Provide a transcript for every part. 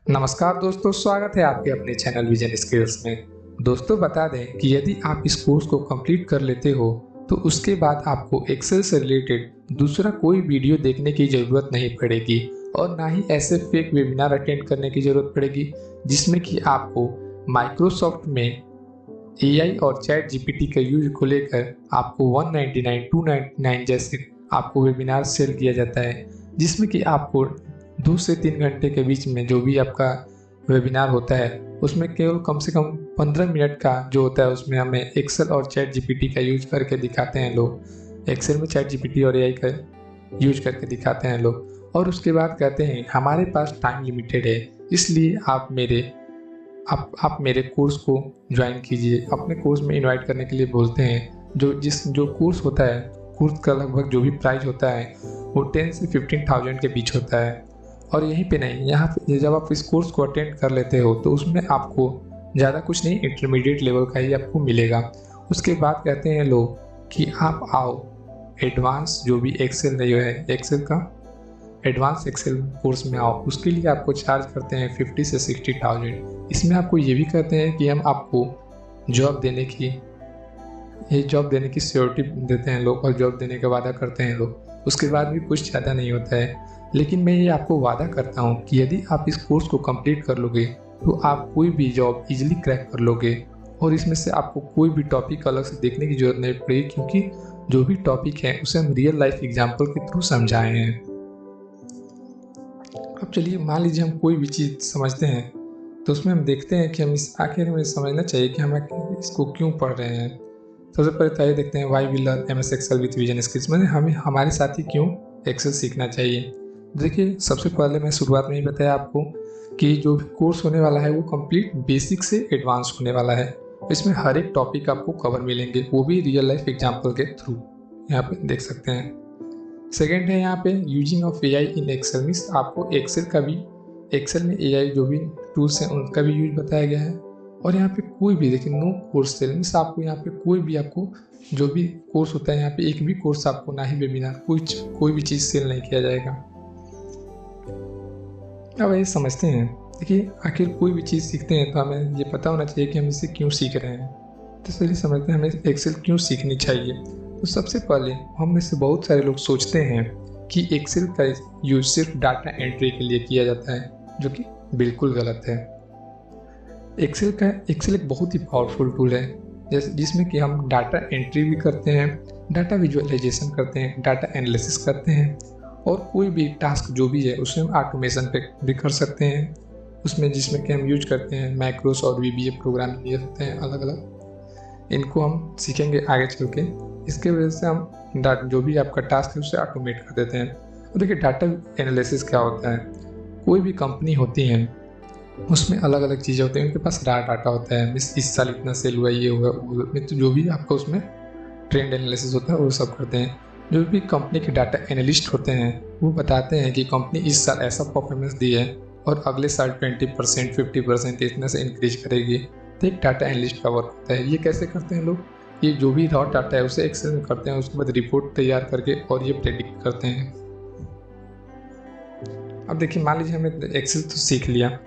नमस्कार दोस्तों, स्वागत है आपके अपने चैनल विजन स्किल्स में। दोस्तों बता दें कि यदि आप इस कोर्स को कंप्लीट कर लेते हो तो उसके बाद आपको एक्सेल से रिलेटेड दूसरा कोई वीडियो देखने की ज़रूरत नहीं पड़ेगी और ना ही ऐसे फेक वेबिनार अटेंड करने की ज़रूरत पड़ेगी जिसमें कि आपको माइक्रोसॉफ्ट में एआई और चैट जीपीटी का यूज को लेकर आपको 199, 299 जैसे आपको वेबिनार सेल किया जाता है, जिसमें कि आपको 2 से 3 घंटे के बीच में जो भी आपका वेबिनार होता है उसमें केवल कम से कम 15 मिनट का जो होता है उसमें हमें एक्सेल और चैट जीपीटी का यूज करके दिखाते हैं लोग। एक्सेल में चैट जीपीटी और एआई का यूज करके दिखाते हैं लोग और उसके बाद कहते हैं हमारे पास टाइम लिमिटेड है, इसलिए आप मेरे कोर्स को ज्वाइन कीजिए। अपने कोर्स में इनवाइट करने के लिए बोलते हैं। जो कोर्स होता है, कोर्स का लगभग जो भी प्राइस होता है वो 10 से 15,000 के बीच होता है। और यहीं पे नहीं, यहाँ पे जब आप इस कोर्स को अटेंड कर लेते हो तो उसमें आपको ज़्यादा कुछ नहीं, इंटरमीडिएट लेवल का ही आपको मिलेगा। उसके बाद कहते हैं लोग कि आप आओ एडवांस जो भी एक्सेल नहीं है, एक्सेल का एडवांस एक्सेल कोर्स में आओ। उसके लिए आपको चार्ज करते हैं 50 से 60,000। इसमें आपको ये भी कहते हैं कि हम आपको जॉब देने की सिक्योरिटी देते हैं लोग और जॉब देने का वादा करते हैं लोग। उसके बाद भी कुछ ज़्यादा नहीं होता है, लेकिन मैं ये आपको वादा करता हूँ कि यदि आप इस कोर्स को कंप्लीट कर लोगे तो आप कोई भी जॉब इजीली क्रैक कर लोगे और इसमें से आपको कोई भी टॉपिक अलग से देखने की जरूरत नहीं पड़ेगी, क्योंकि जो भी टॉपिक है उसे हम रियल लाइफ एग्जाम्पल के थ्रू समझाए हैं। अब चलिए, मान लीजिए हम कोई भी चीज़ समझते हैं तो उसमें हम देखते हैं कि हम आखिर हमें समझना चाहिए कि हम इसको क्यों पढ़ रहे हैं। सबसे पहले तो ये देखते हैं why we learn MS Excel with vision skills, मतलब हमें हमारे साथ ही क्यों एक्सेल सीखना चाहिए। देखिए, सबसे पहले मैं शुरुआत में ही बताया आपको कि जो भी कोर्स होने वाला है वो कंप्लीट बेसिक से एडवांस होने वाला है। इसमें हर एक टॉपिक आपको कवर मिलेंगे, वो भी रियल लाइफ एग्जाम्पल के थ्रू। यहाँ पे देख सकते हैं। सेकेंड है यहाँ पे using of AI in Excel, means आपको एक्सेल में एआई जो भी टूल्स हैं उनका भी यूज बताया गया है। और यहाँ पे कोई भी देखिए नो कोर्स सेल, मीन्स आपको यहाँ पे आपको जो भी कोर्स होता है यहाँ पे एक भी कोर्स आपको ना ही वेबिनार कोई भी चीज़ सेल नहीं किया जाएगा। अब ये समझते हैं, देखिए आखिर कोई भी चीज़ सीखते हैं तो हमें ये पता होना चाहिए कि हम इसे क्यों सीख रहे हैं। तो चलिए समझते हैं हमें एक्सेल क्यों सीखनी चाहिए। तो सबसे पहले हम में से बहुत सारे लोग सोचते हैं कि एक्सेल का यूज सिर्फ डाटा एंट्री के लिए किया जाता है, जो कि बिल्कुल गलत है। एक्सेल एक बहुत ही पावरफुल टूल है जिसमें कि हम डाटा एंट्री भी करते हैं, डाटा विजुअलाइजेशन करते हैं, डाटा एनालिसिस करते हैं और कोई भी टास्क जो भी है उसे हम ऑटोमेशन पे भी कर सकते हैं उसमें, जिसमें कि हम यूज करते हैं मैक्रोस और वीबीए प्रोग्रामिंग ये होते हैं अलग अलग। इनको हम सीखेंगे आगे चल के। इसके वजह से हम जो भी आपका टास्क है उसे ऑटोमेट कर देते हैं। और देखिए डाटा एनालिसिस क्या होता है, कोई भी कंपनी होती है उसमें अलग अलग चीज़ें होती हैं, उनके पास डाटा होता है, इस साल इतना सेल हुआ, ये हुआ, तो जो भी आपका उसमें ट्रेंड एनालिसिस होता है वो सब करते हैं। जो भी कंपनी के डाटा एनालिस्ट होते हैं वो बताते हैं कि कंपनी इस साल ऐसा परफॉर्मेंस दी है और अगले साल 20%, 50% इतना से इंक्रीज करेगी। तो एक डाटा एनालिस्ट का वर्क होता है। ये कैसे करते हैं लोग, ये जो भी रॉ डाटा है उसे एक्सेल में करते हैं, उसके बाद रिपोर्ट तैयार करके और ये प्रेडिक्ट करते हैं। अब देखिए, मान लीजिए हमें एक्सेल तो सीख लिया,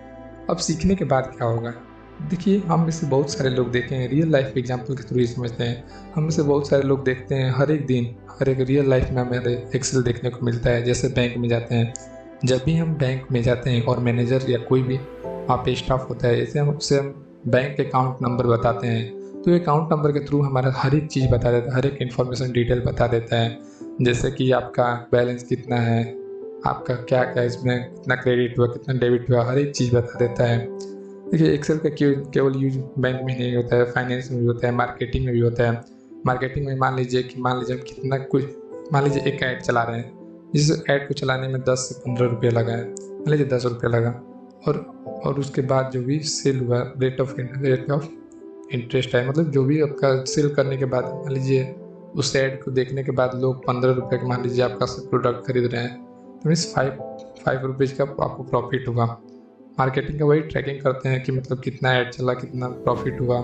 अब सीखने के बाद क्या होगा। देखिए, हम में से बहुत सारे लोग देखे हैं, रियल लाइफ एग्जाम्पल के थ्रू समझते हैं। हम में से बहुत सारे लोग देखते हैं हर एक दिन, हर एक रियल लाइफ में हमें एक्सेल देखने को मिलता है। जैसे बैंक में जाते हैं, जब भी हम बैंक में जाते हैं और मैनेजर या कोई भी वहाँ पे स्टाफ होता है, जैसे हम बैंक अकाउंट नंबर बताते हैं तो अकाउंट नंबर के थ्रू हमारा हर एक चीज़ बता देता है, हर एक इन्फॉर्मेशन डिटेल बता देता है। जैसे कि आपका बैलेंस कितना है, आपका क्या क्या इसमें कितना क्रेडिट हुआ, कितना डेबिट हुआ, हर एक चीज़ बता देता है। देखिए, एक्सेल का केवल यूज बैंक में नहीं होता है, फाइनेंस में भी होता है, मार्केटिंग में भी होता है। मार्केटिंग में मान लीजिए हम मान लीजिए एक ऐड चला रहे हैं, जिस ऐड को चलाने में 10 से 15 रुपये लगा है, मान लीजिए 10 रुपये लगा, और उसके बाद जो भी सेल हुआ रेट ऑफ इंटरेस्ट है, मतलब जो भी आपका सेल करने के बाद मान लीजिए उस ऐड को देखने के बाद लोग 15 रुपये का मान लीजिए आपका प्रोडक्ट खरीद रहे हैं, तो मीन्स 5 रुपीज़ का आपको प्रॉफिट होगा। मार्केटिंग का वही ट्रैकिंग करते हैं कि मतलब कितना ऐड चला, कितना प्रॉफिट हुआ।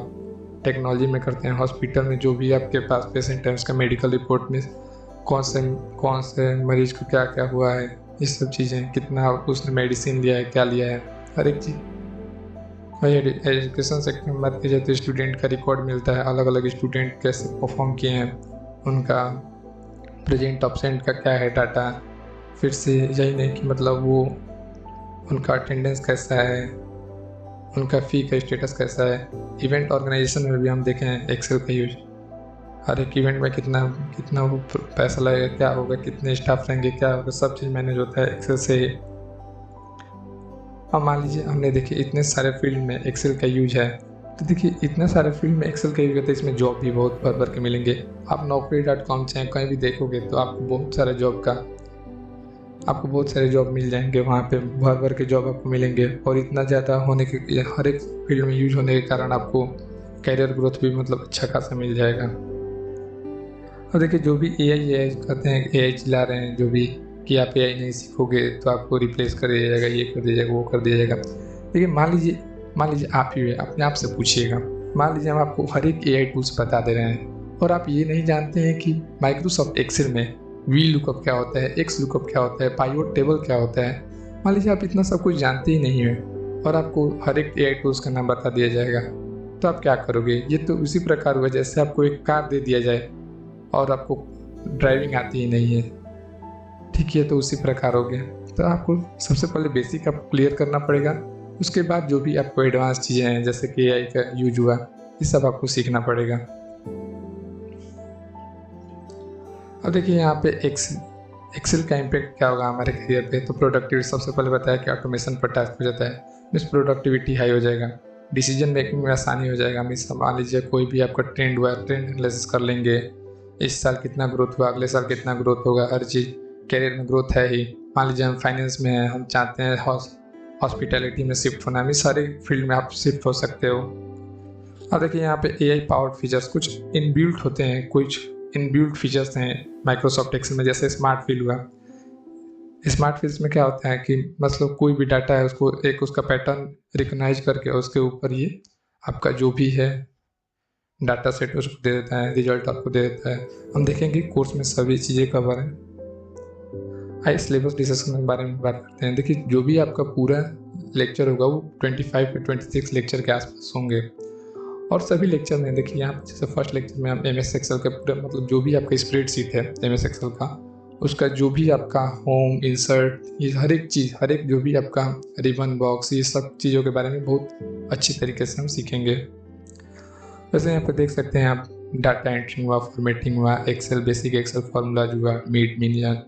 टेक्नोलॉजी में करते हैं, हॉस्पिटल में जो भी आपके पास पेशेंट है उसका मेडिकल रिपोर्ट में कौन से मरीज को क्या क्या हुआ है, ये सब चीज़ें, कितना उसने मेडिसिन लिया है, क्या लिया है, हर एक चीज़। वही एजुकेशन सेक्टर में बात की जाए तो स्टूडेंट का रिकॉर्ड मिलता है, अलग अलग स्टूडेंट कैसे परफॉर्म किए हैं, उनका प्रेजेंट एब्सेंट का क्या है डाटा। फिर से यही नहीं कि मतलब वो उनका अटेंडेंस कैसा है, उनका फ़ी का स्टेटस कैसा है। इवेंट ऑर्गेनाइजेशन में भी हम देखें एक्सेल का यूज, हर एक इवेंट में कितना कितना वो पैसा लगेगा, क्या होगा, कितने स्टाफ रहेंगे, क्या होगा, सब चीज़ मैनेज होता है एक्सेल से ही। अब मान लीजिए हमने देखिए इतने सारे फील्ड में एक्सेल का यूज है, तो देखिए इतने सारे फील्ड में एक्सेल का यूज होता है, इसमें जॉब भी बहुत भर भर के मिलेंगे। आप naukri.com चाहे कहीं भी देखोगे तो आपको बहुत सारे जॉब मिल जाएंगे, वहाँ पे भर भर के जॉब आपको मिलेंगे। और इतना ज़्यादा होने के, हर एक फील्ड में यूज होने के कारण आपको कैरियर ग्रोथ भी मतलब अच्छा खासा मिल जाएगा। और देखिए जो भी AI कहते हैं, AI चला रहे हैं जो भी, कि आप AI नहीं सीखोगे तो आपको रिप्लेस कर दिया जाएगा, ये कर दिया जाएगा, वो कर दिया जाएगा। देखिए मान लीजिए आप ही अपने आप से पूछिएगा, मान लीजिए हम आपको हर एक AI टूल्स बता दे रहे हैं और आप ये नहीं जानते हैं कि माइक्रोसॉफ्ट एक्सेल में वी लुकअप क्या होता है, एक्स लुकअप क्या होता है, पाइवट टेबल क्या होता है। मान लीजिए आप इतना सब कुछ जानते ही नहीं हैं और आपको हर एक AI टूल्स का नाम बता दिया जाएगा, तो आप क्या करोगे। ये तो उसी प्रकार हुआ जैसे आपको एक कार दे दिया जाए और आपको ड्राइविंग आती ही नहीं है, ठीक है, तो उसी प्रकार हो गया। तो आपको सबसे पहले बेसिक आपको क्लियर करना पड़ेगा, उसके बाद जो भी आपको एडवांस चीज़ें हैं जैसे कि AI का यूज हुआ, ये सब आपको सीखना पड़ेगा। अब देखिए यहाँ पे एक्सेल का इम्पैक्ट क्या होगा हमारे करियर पे। तो प्रोडक्टिविटी सबसे पहले बताया कि ऑटोमेशन पर टास्क हो जाता है, मीन्स प्रोडक्टिविटी हाई हो जाएगा, डिसीजन मेकिंग में आसानी हो जाएगा। मीन्स मान लीजिए कोई भी आपका ट्रेंड हुआ, ट्रेंड एनालिसिस कर लेंगे, इस साल कितना ग्रोथ हुआ, अगले साल कितना ग्रोथ होगा, हर चीज़ कैरियर में ग्रोथ है ही। मान लीजिए हम फाइनेंस में हैं, हम चाहते हैं हॉस्पिटैलिटी में शिफ्ट होना, मीन्स सारे फील्ड में आप शिफ्ट हो सकते हो। अब देखिए यहाँ पे AI पावर्ड फीचर्स कुछ इनबिल्ट होते हैं, कुछ इनबिल्ट फीचर्स हैं माइक्रोसॉफ्ट एक्सेल में, जैसे स्मार्ट फील्ड हुआ। स्मार्ट फील्ड्स में क्या होता है कि मतलब कोई भी डाटा है उसको एक उसका पैटर्न रिकॉग्नाइज करके उसके ऊपर ये आपका जो भी है डाटा सेट उसको दे देता है, रिजल्ट आपको दे देता है। हम देखेंगे कोर्स में सभी चीज़ें कवर हैं। आइए सिलेबस डिस्कशन के बारे में बात करते हैं। देखिए जो भी आपका पूरा लेक्चर होगा वो 25 या 26 लेक्चर के आसपास होंगे और सभी लेक्चर में देखिए यहाँ पर जैसे फर्स्ट लेक्चर में हम MS एक्सेल का पूरा मतलब जो भी आपका स्प्रेडशीट है MS एक्सेल का, उसका जो भी आपका होम इंसर्ट, ये हर एक चीज़, हर एक जो भी आपका रिबन बॉक्स, ये सब चीज़ों के बारे में बहुत अच्छी तरीके से हम सीखेंगे। वैसे यहाँ पर देख सकते हैं आप डाटा एंट्री हुआ, फॉर्मेटिंग हुआ, एक्सेल बेसिक एक्सेल फार्मूलाज हुआ, मीट मिनियन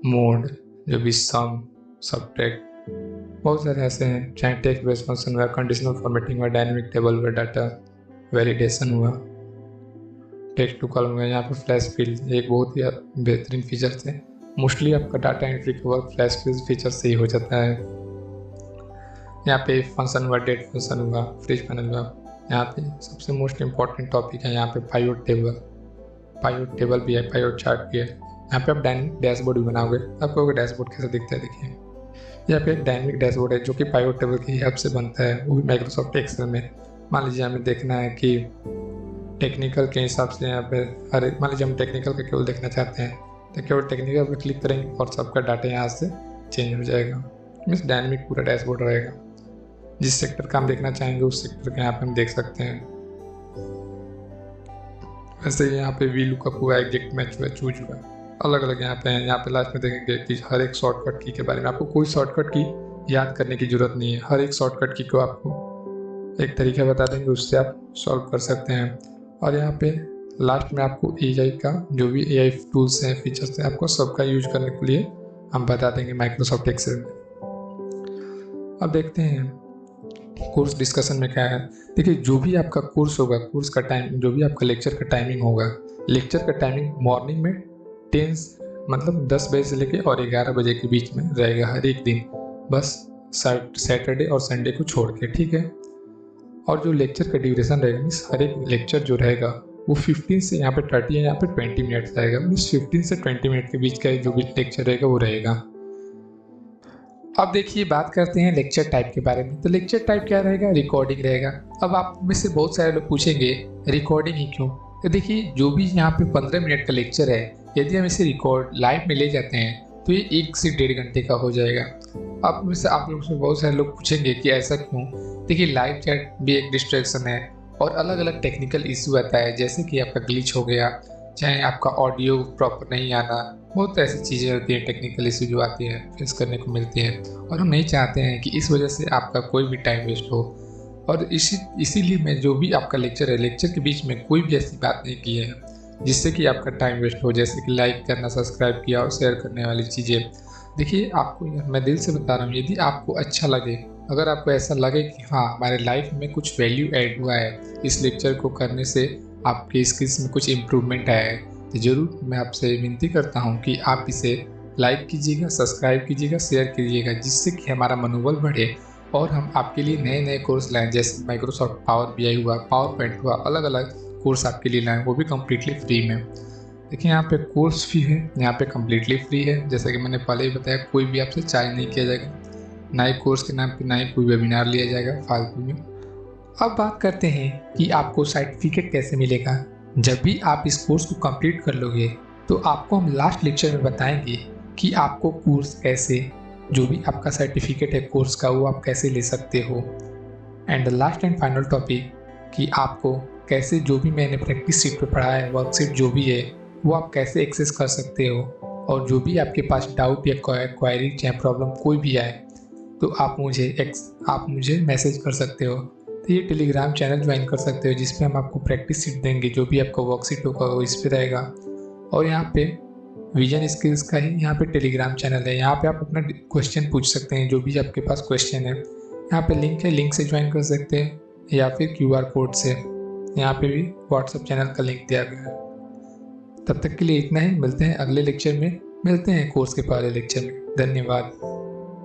मोड, जो भी सम सब्ट्रैक्ट, बहुत सारे ऐसे हैं, चाहे टेक्स्ट बेस्ड फंक्शन हुआ, कंडीशनल फॉर्मेटिंग हुआ, डायनेमिक टेबल हुआ, डाटा वैलिडेशन हुआ, टेक्स्ट टू कॉलम हुआ। यहाँ पे फ्लैश फिल एक बहुत ही बेहतरीन फीचर है, मोस्टली आपका डाटा एंट्री का वर्क फ्लैश फिल फीचर से ही हो जाता है। यहाँ पे फंक्शन हुआ, डेट फंक्शन हुआ, फ्रिज पैनल हुआ। यहाँ पे सबसे मोस्ट इम्पॉर्टेंट टॉपिक है यहाँ पे पाइवट टेबल भी है, पाइवट चार्ट भी है। यहाँ पे आप डायनेमिक डैशबोर्ड भी बनाओगे, आपको डैशबोर्ड कैसे दिखता है देखिए। यहाँ पे एक डायनेमिक डैशबोर्ड है जो कि पाइवट टेबल की हेल्प से बनता है, वो भी माइक्रोसॉफ्ट एक्सेल में। मान लीजिए हमें देखना है कि टेक्निकल के हिसाब से यहाँ पे मान लीजिए हम टेक्निकल का केवल देखना चाहते हैं तो केवल टेक्निकल पर क्लिक करेंगे और सबका डाटा यहाँ से चेंज हो जाएगा। मीन्स डायनेमिक पूरा डैशबोर्ड रहेगा, जिस सेक्टर का हम देखना चाहेंगे उस सेक्टर का यहाँ पे हम देख सकते हैं। वैसे यहाँ पे वी लुकअप हुआ, एग्जैक्ट मैच हुआ, चूज हुआ, अलग अलग यहाँ पे हैं। यहाँ पे लास्ट में देखेंगे कि हर एक शॉर्टकट की के बारे में, आपको कोई शॉर्टकट की याद करने की जरूरत नहीं है, हर एक शॉर्टकट की को आपको एक तरीका बता देंगे, उससे आप सॉल्व कर सकते हैं। और यहाँ पे लास्ट में आपको AI का जो भी AI टूल्स हैं, फीचर्स हैं, आपको सबका यूज करने के लिए हम बता देंगे माइक्रोसॉफ्ट एक्सेल में। अब देखते हैं कोर्स डिस्कशन में क्या है। देखिए जो भी आपका कोर्स होगा, कोर्स का टाइम, जो भी आपका लेक्चर का टाइमिंग होगा, लेक्चर का टाइमिंग मॉर्निंग में 10 बजे से लेके और 11 बजे के बीच में रहेगा हर एक दिन, बस सैटरडे और संडे को छोड़ के, ठीक है। और जो लेक्चर का ड्यूरेशन रहेगा, मीन्स हर एक लेक्चर जो रहेगा वो 15 से यहाँ पे 30 है, यहाँ पे 20 मिनट रहेगा। मीन्स 15 से 20 मिनट के बीच का जो भी लेक्चर रहेगा वो रहेगा। अब देखिए बात करते हैं लेक्चर टाइप के बारे में। तो लेक्चर टाइप क्या रहेगा, रिकॉर्डिंग रहेगा। अब आप में से बहुत सारे लोग पूछेंगे रिकॉर्डिंग ही क्यों। तो देखिए जो भी यहाँ पे 15 मिनट का लेक्चर है, यदि हम इसे रिकॉर्ड लाइव में ले जाते हैं तो ये 1 से 1.5 घंटे का हो जाएगा। आप में से आप लोगों से बहुत सारे लोग पूछेंगे कि ऐसा क्यों। देखिए, लाइव चैट भी एक डिस्ट्रैक्शन है और अलग अलग टेक्निकल इशू आता है, जैसे कि आपका ग्लिच हो गया, चाहे आपका ऑडियो प्रॉपर नहीं आना, बहुत ऐसी चीज़ें होती हैं, टेक्निकल इशू जो आती हैं फेस करने को मिलती हैं। और हम नहीं चाहते हैं कि इस वजह से आपका कोई भी टाइम वेस्ट हो। और इसीलिए मैं जो भी आपका लेक्चर है, लेक्चर के बीच में कोई भी ऐसी बात नहीं की है जिससे कि आपका टाइम वेस्ट हो, जैसे कि लाइक करना, सब्सक्राइब किया और शेयर करने वाली चीज़ें। देखिए, आपको मैं दिल से बता रहा हूँ, यदि आपको अच्छा लगे, अगर आपको ऐसा लगे कि हाँ, हमारे लाइफ में कुछ वैल्यू ऐड हुआ है, इस लेक्चर को करने से आपके स्किल्स में कुछ इम्प्रूवमेंट आया है, तो ज़रूर मैं आपसे विनती करता हूँ कि आप इसे लाइक कीजिएगा, सब्सक्राइब कीजिएगा, शेयर कीजिएगा, जिससे कि हमारा मनोबल बढ़े और हम आपके लिए नए नए कोर्स लाएँ, जैसे माइक्रोसॉफ्ट पावर BI हुआ, पावर पॉइंट हुआ, अलग अलग कोर्स आपके लिए लाएँ, वो भी कम्प्लीटली फ्री में। देखिए, यहाँ पे कोर्स फी है, यहाँ पे कम्प्लीटली फ्री है। जैसा कि मैंने पहले ही बताया, कोई भी आपसे चार्ज नहीं किया जाएगा, ना ही कोर्स के नाम पे, ना ही कोई वेबिनार लिया जाएगा फालतू में। अब बात करते हैं कि आपको सर्टिफिकेट कैसे मिलेगा। जब भी आप इस कोर्स को कंप्लीट कर लोगे तो आपको हम लास्ट लेक्चर में बताएंगे कि आपको कोर्स कैसे, जो भी आपका सर्टिफिकेट है कोर्स का, वो आप कैसे ले सकते हो। And last and final topic कि आपको कैसे, जो भी मैंने प्रैक्टिस शीट पे पढ़ा है, वर्कशीट जो भी है, वो आप कैसे एक्सेस कर सकते हो। और जो भी आपके पास डाउट या क्वेरी चाहे प्रॉब्लम कोई भी आए तो आप मुझे मैसेज कर सकते हो। तो ये टेलीग्राम चैनल ज्वाइन कर सकते हो, जिस पे हम आपको प्रैक्टिस शीट देंगे, जो भी आपका वर्कशीट होगा वो इस पे रहेगा। और यहाँ पे विजन स्किल्स का ही यहाँ पे टेलीग्राम चैनल है, यहाँ पे आप अपना क्वेश्चन पूछ सकते हैं, जो भी आपके पास क्वेश्चन है। यहाँ पे लिंक है, लिंक से ज्वाइन कर सकते हैं या फिर QR कोड से। यहाँ पे भी व्हाट्सएप चैनल का लिंक दिया गया है। तब तक के लिए इतना ही, मिलते हैं अगले लेक्चर में, मिलते हैं कोर्स के पहले लेक्चर में। धन्यवाद।